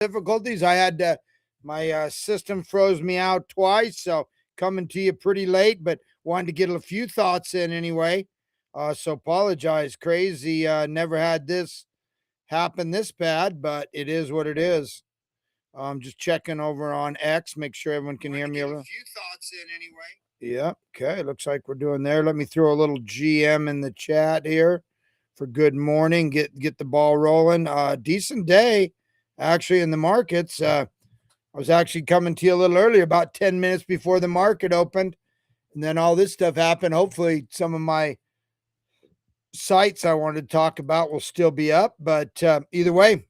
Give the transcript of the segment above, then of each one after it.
difficulties. I had my system froze me out twice, so coming to you pretty late, but wanted to get a few thoughts in anyway. So apologize. Crazy. Never had this happen this bad, but it is what it is. Just checking over on X, make sure everyone can hear me. A few thoughts in anyway. Yeah. Okay. Looks like we're doing there. Let me throw a little GM in the chat here for good morning. Get the ball rolling. Decent day actually in the markets. I was actually coming to you a little earlier, about 10 minutes before the market opened, and then all this stuff happened. Hopefully, some of my sites I wanted to talk about will still be up, but either way,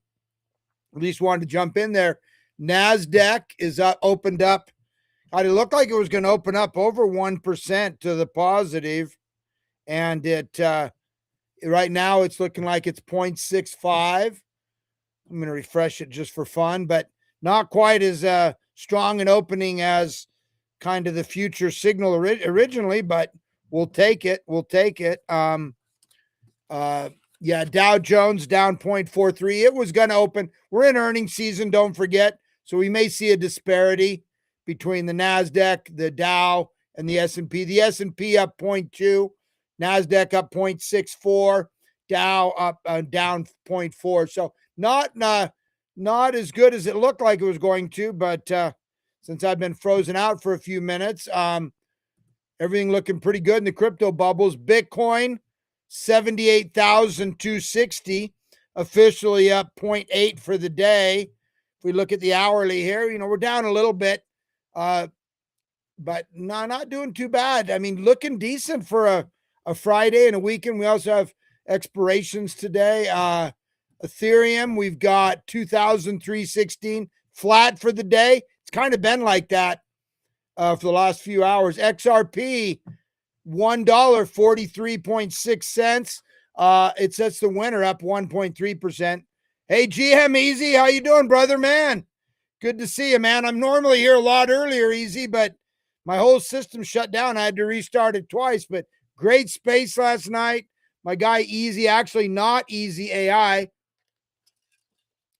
at least wanted to jump in there. NASDAQ is opened up. It looked like it was going to open up over 1% to the positive, and it right now it's looking like it's 0.65. I'm going to refresh it just for fun, but not quite as strong an opening as kind of the future signal originally, but we'll take it. We'll take it. Yeah, Dow Jones down 0.43. It was going to open. We're in earnings season, don't forget. So we may see a disparity between the NASDAQ, the Dow, and the S&P. The S&P up 0.2, NASDAQ up 0.64, Dow up down 0.4. So not as good as it looked like it was going to, but since I've been frozen out for a few minutes, everything looking pretty good in the crypto bubbles. Bitcoin 78,260, officially up 0.8 for the day. If we look at the hourly here, we're down a little bit, but not doing too bad. I mean, looking decent for a Friday and a weekend. We also have expirations today. Ethereum, we've got 2,316, flat for the day. It's kind of been like that for the last few hours. XRP, $1.43.6. It sets the winner up 1.3%. Hey, GM Easy, how you doing, brother, man? Good to see you, man. I'm normally here a lot earlier, Easy, but my whole system shut down. I had to restart it twice, but great space last night. My guy Easy, actually not Easy AI.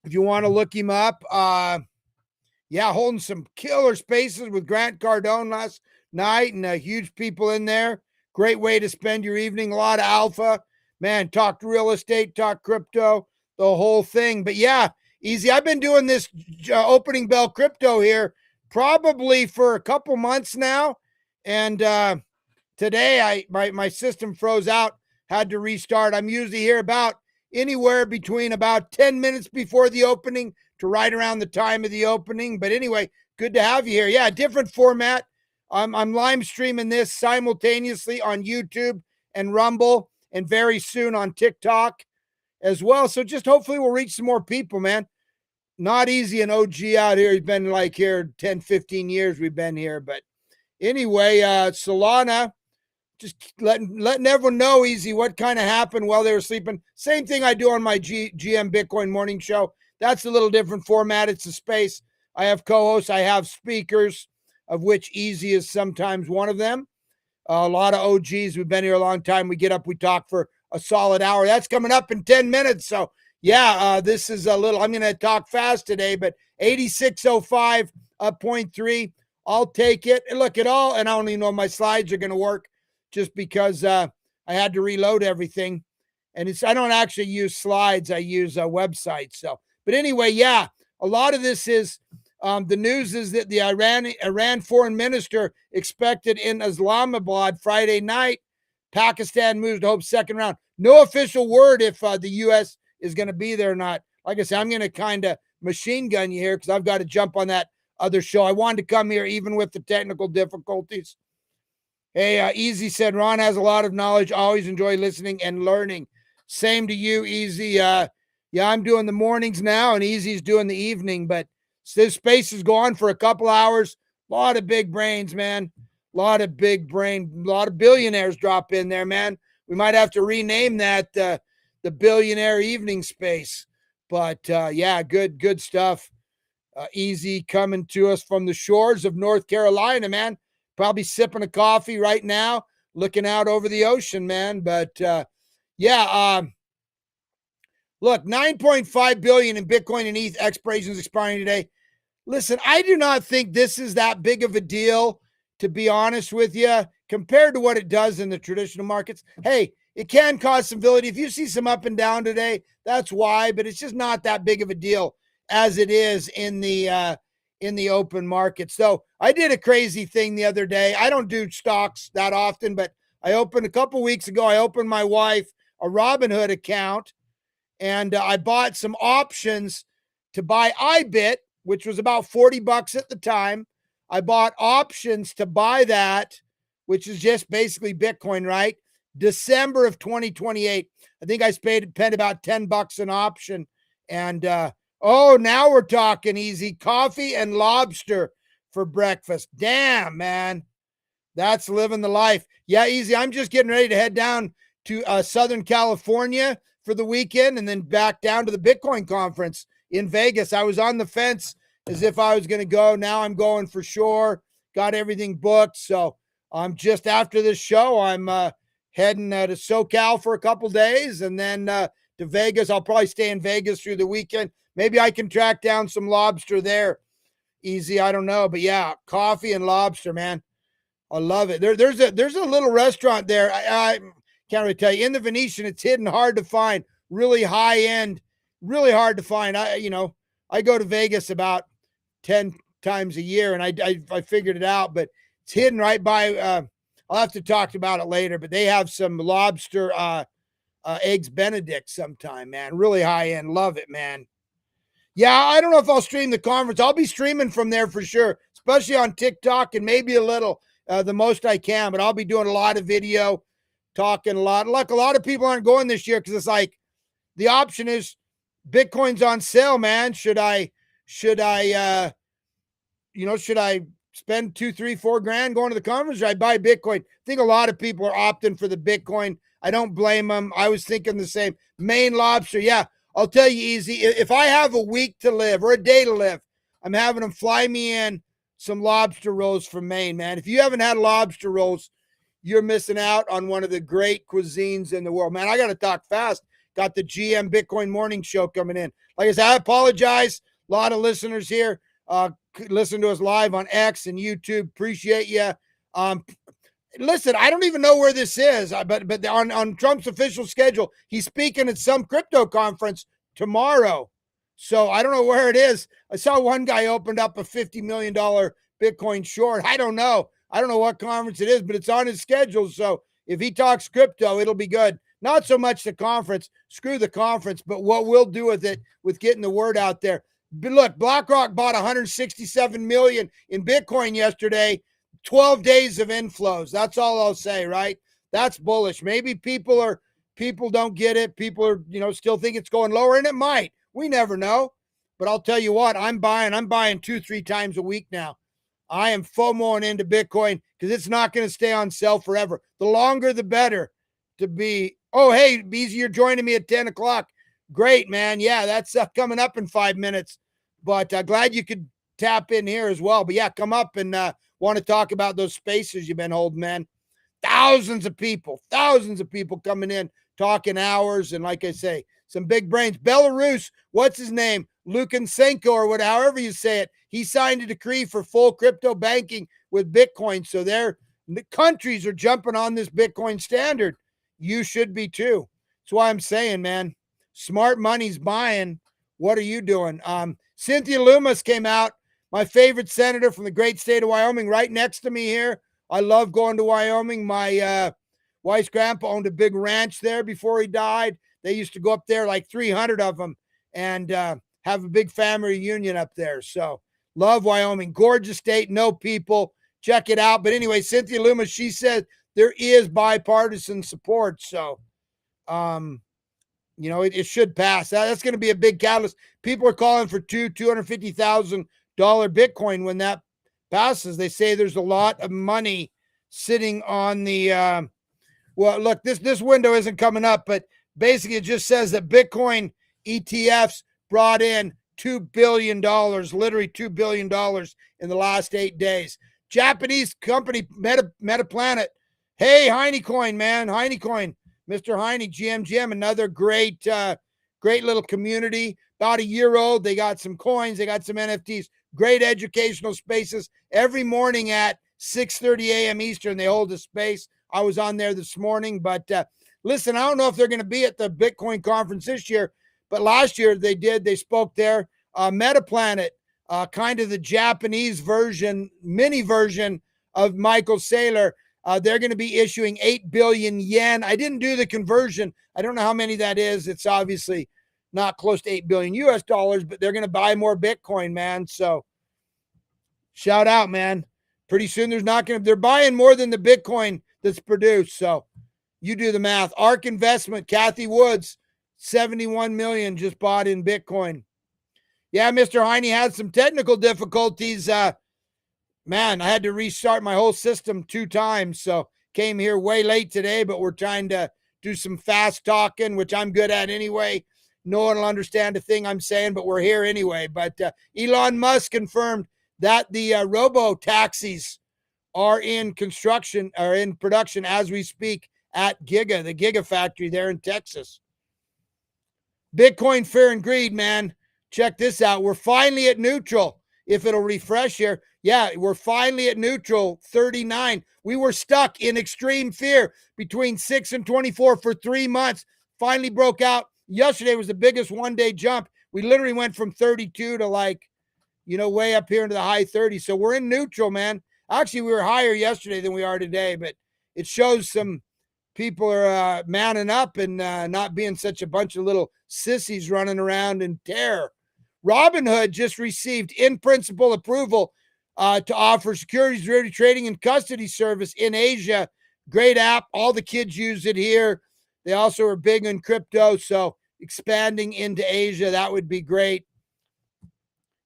If you want to look him up, holding some killer spaces with Grant Cardone last night, and huge people in there. Great way to spend your evening. A lot of alpha. Man, talked real estate, talked crypto, the whole thing. But yeah, Easy. I've been doing this opening bell crypto here probably for a couple months now. And today my system froze out, had to restart. I'm usually here about anywhere between about 10 minutes before the opening to right around the time of the opening. But anyway, good to have you here. Yeah, different format. I'm live streaming this simultaneously on YouTube and Rumble, and very soon on TikTok as well. So just hopefully we'll reach some more people, man. Not easy, an OG out here. He's been like here 10, 15 years we've been here. But anyway, Solana, just letting everyone know, Easy, what kind of happened while they were sleeping. Same thing I do on my GM Bitcoin morning show. That's a little different format. It's a space. I have co-hosts. I have speakers, of which Easy is sometimes one of them. A lot of OGs. We've been here a long time. We get up, we talk for a solid hour. That's coming up in 10 minutes. So, yeah, this is a little, I'm going to talk fast today, but 86.05, up 0.3. I'll take it. And look at all, and I don't even know if my slides are going to work just because I had to reload everything. And I don't actually use slides. I use websites. So, but anyway, yeah, a lot of this is, the news is that the Iran foreign minister expected in Islamabad Friday night. Pakistan moves to hope second round. No official word if the U.S. is going to be there or not. Like I said, I'm going to kind of machine gun you here because I've got to jump on that other show. I wanted to come here even with the technical difficulties. Hey, Easy said, Ron has a lot of knowledge. Always enjoy listening and learning. Same to you, Easy. Yeah, I'm doing the mornings now, and Easy's doing the evening, but this space is going for a couple hours. A lot of big brains, man. A lot of big brain, a lot of billionaires drop in there, man. We might have to rename that the billionaire evening space. But yeah, good stuff. Easy coming to us from the shores of North Carolina, man. Probably sipping a coffee right now, looking out over the ocean, man. But yeah, Look, 9.5 billion in Bitcoin and ETH expirations expiring today. Listen, I do not think this is that big of a deal, to be honest with you, compared to what it does in the traditional markets. Hey, it can cause some volatility. If you see some up and down today, that's why, but it's just not that big of a deal as it is in the open market. So I did a crazy thing the other day. I don't do stocks that often, but I opened a couple weeks ago, I opened my wife a Robinhood account, and I bought some options to buy iBit, which was about $40 at the time. I bought options to buy that, which is just basically Bitcoin, right? December of 2028. I think I paid about $10 an option. And now we're talking easy. Coffee and lobster for breakfast. Damn, man. That's living the life. Yeah, easy. I'm just getting ready to head down to Southern California for the weekend and then back down to the Bitcoin conference in Vegas. I was on the fence as if I was going to go. Now I'm going for sure. Got everything booked. So I'm just after this show, I'm heading to SoCal for a couple days and then to Vegas. I'll probably stay in Vegas through the weekend. Maybe I can track down some lobster there. Easy. I don't know. But yeah, coffee and lobster, man. I love it. There's a little restaurant there. I can't really tell you. In the Venetian, it's hidden, hard to find. Really high end, really hard to find. I go to Vegas about 10 times a year, and I figured it out. But it's hidden right by. I'll have to talk about it later. But they have some lobster eggs Benedict sometime, man. Really high end. Love it, man. Yeah, I don't know if I'll stream the conference. I'll be streaming from there for sure, especially on TikTok and maybe a little. The most I can, but I'll be doing a lot of video, talking a lot. Like a lot of people aren't going this year because it's like the option is Bitcoin's on sale, man. Should I spend $2, $3, $4 going to the conference, or I buy Bitcoin? I think a lot of people are opting for the Bitcoin. I don't blame them. I was thinking the same. Maine lobster, yeah. I'll tell you easy. If I have a week to live or a day to live, I'm having them fly me in some lobster rolls from Maine, man. If you haven't had lobster rolls, you're missing out on one of the great cuisines in the world, man. I got to talk fast. Got the GM Bitcoin Morning Show coming in. Like I said, I apologize. A lot of listeners here listen to us live on X and YouTube. Appreciate you. Listen, I don't even know where this is, but on Trump's official schedule, he's speaking at some crypto conference tomorrow. So I don't know where it is. I saw one guy opened up a $50 million Bitcoin short. I don't know. I don't know what conference it is, but it's on his schedule. So if he talks crypto, it'll be good. Not so much the conference. Screw the conference, but what we'll do with it, with getting the word out there. But look, BlackRock bought 167 million in Bitcoin yesterday. 12 days of inflows. That's all I'll say, right? That's bullish. Maybe people don't get it. People are, still think it's going lower, and it might. We never know. But I'll tell you what, I'm buying 2-3 times a week now. I am FOMOing into Bitcoin because it's not going to stay on sale forever. The longer, the better to be. Oh, hey, Beezy, you're joining me at 10 o'clock. Great, man. Yeah, that's coming up in 5 minutes. But glad you could tap in here as well. But yeah, come up and want to talk about those spaces you've been holding, man. Thousands of people coming in, talking hours. And like I say, some big brains. Belarus, what's his name? Lukashenko or whatever, however you say it. He signed a decree for full crypto banking with Bitcoin. So the countries are jumping on this Bitcoin standard. You should be too. That's why I'm saying, man, smart money's buying. What are you doing? Cynthia Loomis came out, my favorite senator from the great state of Wyoming, right next to me here. I love going to Wyoming. My wife's grandpa owned a big ranch there before he died. They used to go up there, like 300 of them, and have a big family reunion up there. So love Wyoming. Gorgeous state, no people. Check it out. But anyway, Cynthia Loomis, she said there is bipartisan support. So, it should pass. That's going to be a big catalyst. People are calling for $250,000 Bitcoin when that passes. They say there's a lot of money sitting on the well, look, this window isn't coming up, but basically it just says that Bitcoin ETFs brought in $2 billion, literally $2 billion in the last 8 days. Japanese company Metaplanet. Hey, Heinecoin, man. Heinecoin. Mr. Heine, GM, another great Great little community, about a year old. They got some coins, they got some NFTs, great educational spaces. Every morning at 6:30 a.m. Eastern, they hold a space. I was on there this morning, but listen, I don't know if they're going to be at the Bitcoin conference this year, but last year they did. They spoke there. Metaplanet, kind of the Japanese version, mini version of Michael Saylor. They're going to be issuing 8 billion yen. I didn't do the conversion. I don't know how many that is. It's obviously not close to 8 billion US dollars, but they're going to buy more Bitcoin, man. So shout out, man. Pretty soon they're buying more than the Bitcoin that's produced. So you do the math. ARK Investment, Kathy Woods, 71 million just bought in Bitcoin. Yeah, Mr. Heine had some technical difficulties. Man, I had to restart my whole system 2 times. So came here way late today, but we're trying to do some fast talking, which I'm good at anyway. No one will understand a thing I'm saying, but we're here anyway. But Elon Musk confirmed that the robo taxis are in construction or in production as we speak at the Gigafactory there in Texas. Bitcoin fear and greed, man. Check this out. We're finally at neutral. If it'll refresh here. Yeah, we're finally at neutral, 39. We were stuck in extreme fear between 6 and 24 for 3 months. Finally broke out. Yesterday was the biggest one-day jump. We literally went from 32 to way up here into the high 30s. So we're in neutral, man. Actually, we were higher yesterday than we are today, but it shows some people are manning up and not being such a bunch of little sissies running around in terror. Robinhood just received in-principle approval to offer securities derivative trading and custody service in Asia. Great app. All the kids use it here. They also are big in crypto, so expanding into Asia, that would be great.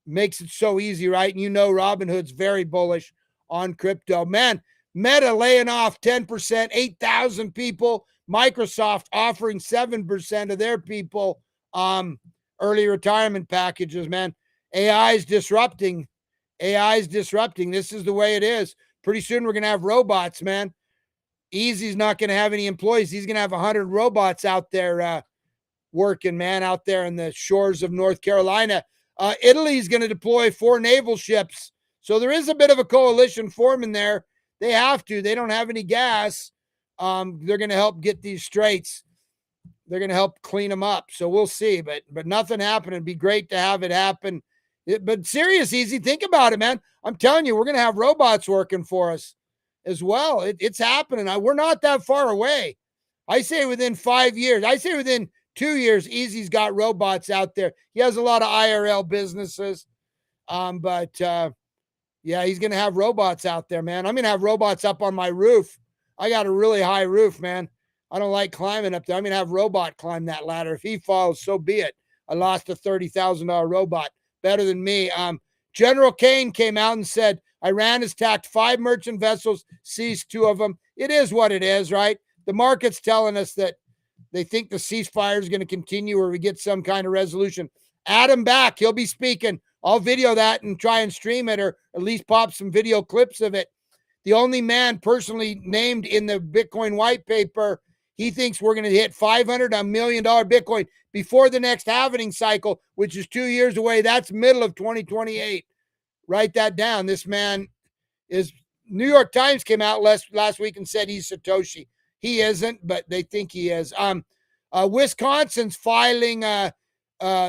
Makes it so easy, right? And Robinhood's very bullish on crypto. Man, Meta laying off 10%, 8,000 people. Microsoft offering 7% of their people early retirement packages, man. AI is disrupting. This is the way it is. Pretty soon we're going to have robots, man. Easy's not going to have any employees. He's going to have 100 robots out there working, man, out there in the shores of North Carolina. Italy's going to deploy 4 naval ships. So there is a bit of a coalition forming there. They have to. They don't have any gas. They're going to help get these straits. They're going to help clean them up. So we'll see. But nothing happened. It'd be great to have it happen. But serious, Easy, think about it, man. I'm telling you, we're going to have robots working for us as well. It's happening. We're not that far away. I say within 5 years. I say within 2 years, Easy's got robots out there. He has a lot of IRL businesses. Yeah, he's going to have robots out there, man. I'm going to have robots up on my roof. I got a really high roof, man. I don't like climbing up there. I'm going to have robot climb that ladder. If he falls, so be it. I lost a $30,000 robot. Better than me. General Kane came out and said, Iran has attacked 5 merchant vessels, seized 2 of them. It is what it is, right? The market's telling us that they think the ceasefire is going to continue or we get some kind of resolution. Add him back. He'll be speaking. I'll video that and try and stream it or at least pop some video clips of it. The only man personally named in the Bitcoin white paper, he thinks we're going to hit $500 $1 million Bitcoin before the next halving cycle, which is 2 years away. That's middle of 2028. Write that down. This man is, New York Times came out last week and said he's Satoshi. He isn't, but they think he is. Wisconsin's filing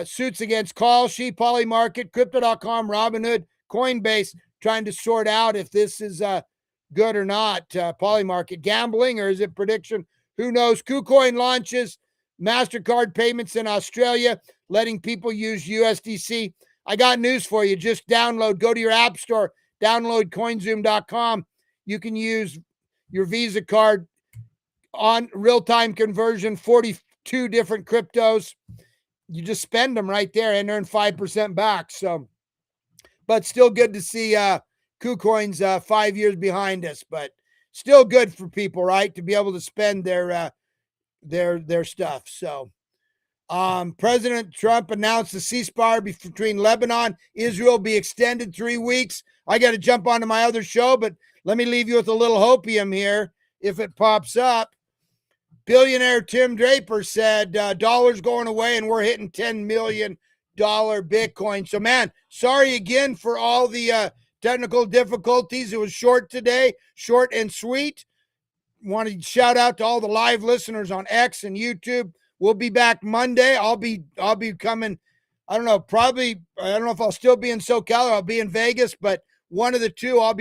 suits against Kalshi, Polymarket, Crypto.com, Robinhood, Coinbase, trying to sort out if this is good or not. Polymarket gambling, or is it prediction? Who knows? KuCoin launches MasterCard payments in Australia, letting people use USDC. I got news for you. Just go to your app store, download coinzoom.com. You can use your Visa card on real-time conversion, 42 different cryptos. You just spend them right there and earn 5% back. So, but still good to see KuCoin's 5 years behind us, but still good for people, right, to be able to spend their stuff. So, President Trump announced the ceasefire between Lebanon, Israel be extended 3 weeks. I got to jump onto my other show, but let me leave you with a little hopium here if it pops up. Billionaire Tim Draper said dollars going away and we're hitting $10 million Bitcoin. So, man, sorry again for all the technical difficulties. It was short today, short and sweet. Want to shout out to all the live listeners on X and YouTube. We'll be back Monday. I'll be coming. I don't know. Probably, I don't know if I'll still be in SoCal or I'll be in Vegas, but one of the two, I'll be